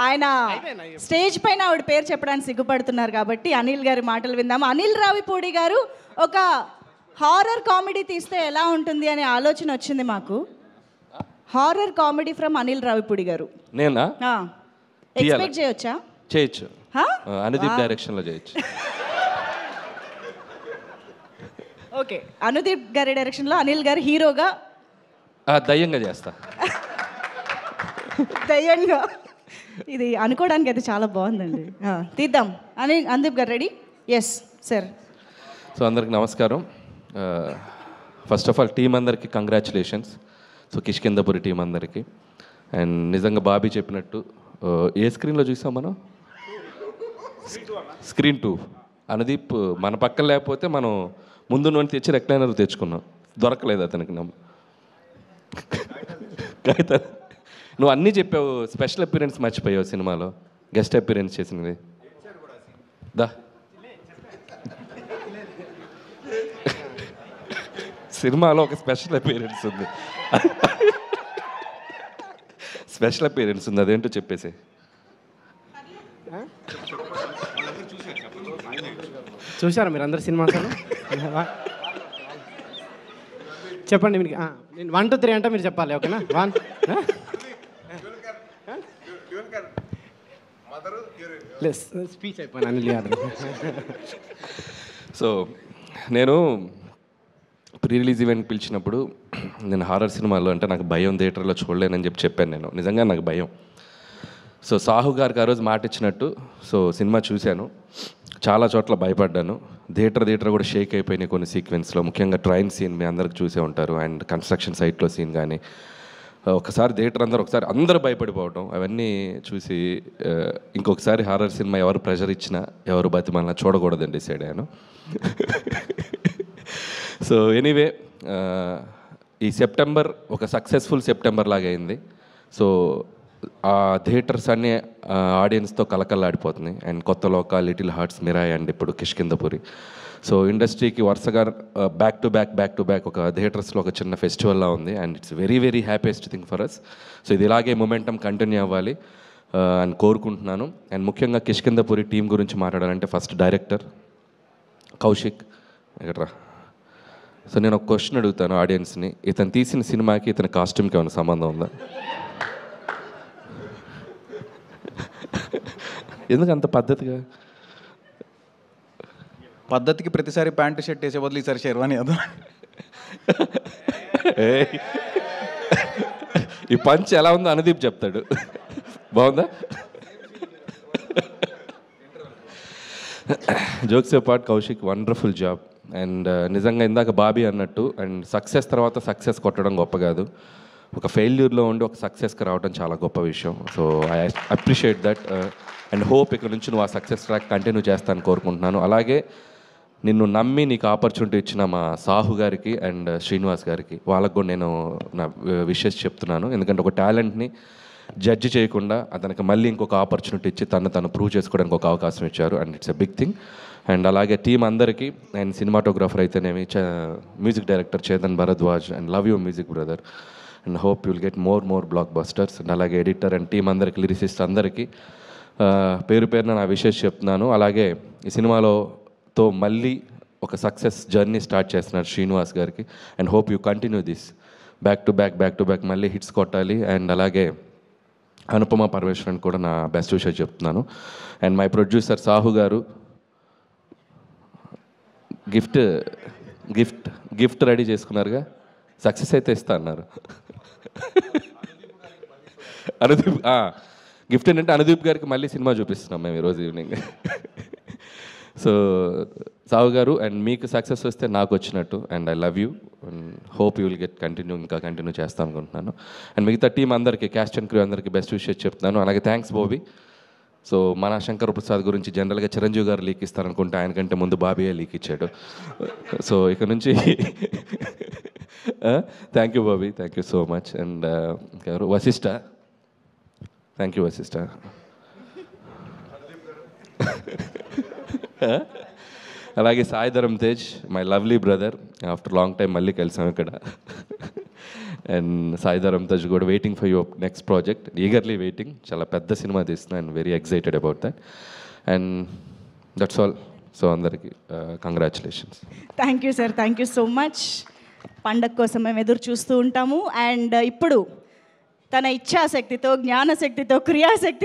ఆయన స్టేజ్ పైన ఆవిడ పేరు చెప్పడానికి సిగ్గుపడుతున్నారు కాబట్టి అనిల్ గారి మాటలు విందాము. అనిల్ రావిపూడి గారు ఒక హారర్ కామెడీ తీస్తే ఎలా ఉంటుంది అనే ఆలోచన వచ్చింది మాకు. Horror comedy from Anil Ravipudi గారు. నేనా? ఎక్స్పెక్ట్ చేయొచ్చా? చేయొచ్చు. అనుదీప్ డైరెక్షన్లో చేయొచ్చు. ఓకే, అనుదీప్ గారి డైరెక్షన్లో అనిల్ గారు హీరోగా దయ్యంగా చేస్తా. దయ్యంగా ఇది అనుకోవడానికి అయితే చాలా బాగుందండి. తీద్దాం. అనుదీప్ గారు రెడీ? Yes sir. సో అందరికి నమస్కారం. ఫస్ట్ ఆఫ్ ఆల్ టీం అందరికీ కంగ్రాచులేషన్స్. సో కిష్కిందపురి టీం అందరికీ. అండ్ నిజంగా బాబీ చెప్పినట్టు ఏ స్క్రీన్లో చూసాం మనం? స్క్రీన్ 2. అనుదీప్ మన పక్కన లేకపోతే మనం ముందు నుండి తెచ్చి రెక్లైనర్ తెచ్చుకున్నాం. దొరకలేదు అతనికి. నువ్వు అన్నీ చెప్పావు, స్పెషల్ అపీరెన్స్ మర్చిపోయావు సినిమాలో, గెస్ట్ అపీరెన్స్ చేసినది. దా సినిమాలో ఒక స్పెషల్ అపీరెన్స్ ఉంది. స్పెషల్ అపీరెన్స్ ఉంది, అదేంటో చెప్పేసి. చూసారా మీరు అందరు సినిమా? చెప్పండి మీరు. నేను 1 2 3 అంటే మీరు చెప్పాలి, ఓకేనా? 1 స్పీచ్ అయిపోయాను అనిల్ యాదవ్. సో నేను ప్రీ రిలీజ్ ఈవెంట్ పిలిచినప్పుడు నేను హారర్ సినిమాలో అంటే నాకు భయం, థియేటర్లో చూడలేనని చెప్పాను. నేను నిజంగా నాకు భయం. సో సాహు గారికి ఆ రోజు మాట ఇచ్చినట్టు సో సినిమా చూశాను, చాలా చోట్ల భయపడ్డాను. థియేటర్ కూడా షేక్ అయిపోయినాయి కొన్ని సీక్వెన్స్లో, ముఖ్యంగా ట్రైన్ సీన్ మీ అందరికి చూసే ఉంటారు. అండ్ కన్స్ట్రక్షన్ సైట్లో సీన్ కానీ ఒకసారి థియేటర్ అందరూ భయపడిపోవటం అవన్నీ చూసి ఇంకొకసారి హారర్ సినిమా ఎవరు ప్రెషర్ ఇచ్చినా ఎవరు బతిమల్లా చూడకూడదని డిసైడ్ అయ్యాను. సో ఎనీవే ఈ సెప్టెంబర్ ఒక సక్సెస్ఫుల్ సెప్టెంబర్ లాగా అయింది. సో ఆ థియేటర్స్ అన్నీ ఆడియన్స్తో కలకల్లాడిపోతున్నాయి. అండ్ కొత్త లోక, లిటిల్ హార్ట్స్, మిరాయ్ అండ్ ఇప్పుడు కిష్కిందపురి. సో ఇండస్ట్రీకి వరుసగా బ్యాక్ టు బ్యాక్ ఒక థియేటర్స్లో ఒక చిన్న ఫెస్టివల్లా ఉంది. And it's very very happiest thing for us. So ఇది ఇలాగే మొమెంటం కంటిన్యూ అవ్వాలి అని కోరుకుంటున్నాను. అండ్ ముఖ్యంగా కిష్కిందపురి టీం గురించి మాట్లాడాలంటే ఫస్ట్ డైరెక్టర్ కౌశిక్ ఎక్కడ్రా. సో నేను ఒక క్వశ్చన్ అడుగుతాను ఆడియన్స్ని, ఇతను తీసిన సినిమాకి ఇతని కాస్ట్యూమ్కి ఏమైనా సంబంధం ఉందా? ఎందుకు అంత పద్ధతిగా? పద్ధతికి ప్రతిసారి ప్యాంటు షర్ట్ వేసే బదులు ఈసారి షెర్వానీ అదో. ఈ పంచ్ ఎలా ఉందో అనుదీప్ చెప్తాడు. బాగుందా? Jokes part Kaushik wonderful job. And నిజంగా ఇందాక బాబీ అన్నట్టు అండ్ సక్సెస్ తర్వాత సక్సెస్ కొట్టడం గొప్ప కాదు, ఒక ఫెయిల్యూర్లో ఉండి ఒక సక్సెస్కి రావడం చాలా గొప్ప విషయం. So I appreciate that and hope ఇక్కడ నుంచి నువ్వు ఆ సక్సెస్ ట్రాక్ కంటిన్యూ చేస్తాను కోరుకుంటున్నాను. అలాగే నిన్ను నమ్మి నీకు ఆపర్చునిటీ ఇచ్చిన మా సాహు గారికి అండ్ శ్రీనివాస్ గారికి, వాళ్ళకు కూడా నేను నా విషెస్ చెప్తున్నాను. ఎందుకంటే ఒక టాలెంట్ని జడ్జి చేయకుండా అతనికి మళ్ళీ ఇంకొక ఆపర్చునిటీ ఇచ్చి తను ప్రూవ్ చేసుకోవడానికి ఒక అవకాశం ఇచ్చారు. And it's a big thing. And అలాగే టీం అందరికీ అండ్ సినిమాటోగ్రాఫర్ అయితేనేమి, music director Chetan Bharadwaj and love you music brother and hope you'll get more blockbusters. And అలాగే ఎడిటర్ అండ్ టీం అందరికీ, లిరిసిస్ట్ అందరికీ పేరు పేరున నా విషెస్ చెప్తున్నాను. అలాగే ఈ సినిమాలోతో మళ్ళీ ఒక సక్సెస్ జర్నీ స్టార్ట్ చేస్తున్నారు శ్రీనివాస్ గారికి. And hope you continue this back to back మళ్ళీ హిట్స్ కొట్టాలి. అండ్ అలాగే అనుపమ పరమేశ్వరన్ కూడా నా బెస్ట్ విషెస్ చెప్తున్నాను. అండ్ మై ప్రొడ్యూసర్ సాహు గారు గిఫ్ట్ రెడీ చేసుకున్నారుగా, సక్సెస్ అయితే ఇస్తా అన్నారు. అనుదీప్ గిఫ్ట్ ఏంటంటే అనుదీప్ గారికి మళ్ళీ సినిమా చూపిస్తున్నాం మేము ఈరోజు ఈవినింగ్. సో సాహు గారు అండ్ మీకు సక్సెస్ వస్తే నాకు వచ్చినట్టు. And I love you and hope you will get continue చేస్తాను అనుకుంటున్నాను. అండ్ మిగతా టీం అందరికీ, క్యాస్ట్ అండ్ క్రూ అందరికీ బెస్ట్ విషెస్ చెప్తున్నాను. అలాగే థ్యాంక్స్ బాబీ. సో మన శంకర్ ప్రసాద్ గురించి జనరల్గా చిరంజీవి గారు లీక్ ఇస్తారనుకుంటే ఆయనకంటే ముందు బాబీయే లీక్ ఇచ్చాడు. సో ఇక నుంచి thank you Bobby, thank you so much. And ఎవరు వశిష్ఠ, థ్యాంక్ యూ వశిష్ఠ. అలాగే Sai Dharam Tej, my lovely brother, after long time మళ్ళీ కలిసాం ఇక్కడ. అండ్ సాయిధరం తజ్ కూడా waiting for your next project, eagerly waiting. చాలా పెద్ద సినిమా తీస్తున్నా and very excited about that. And that's all. So అందరికీ congratulations. Thank you sir, thank you so much. పండగ కోసం మేము ఎదురు చూస్తూ ఉంటాము. అండ్ ఇప్పుడు తన ఇచ్ఛాశక్తితో, జ్ఞానశక్తితో, క్రియాశక్తితో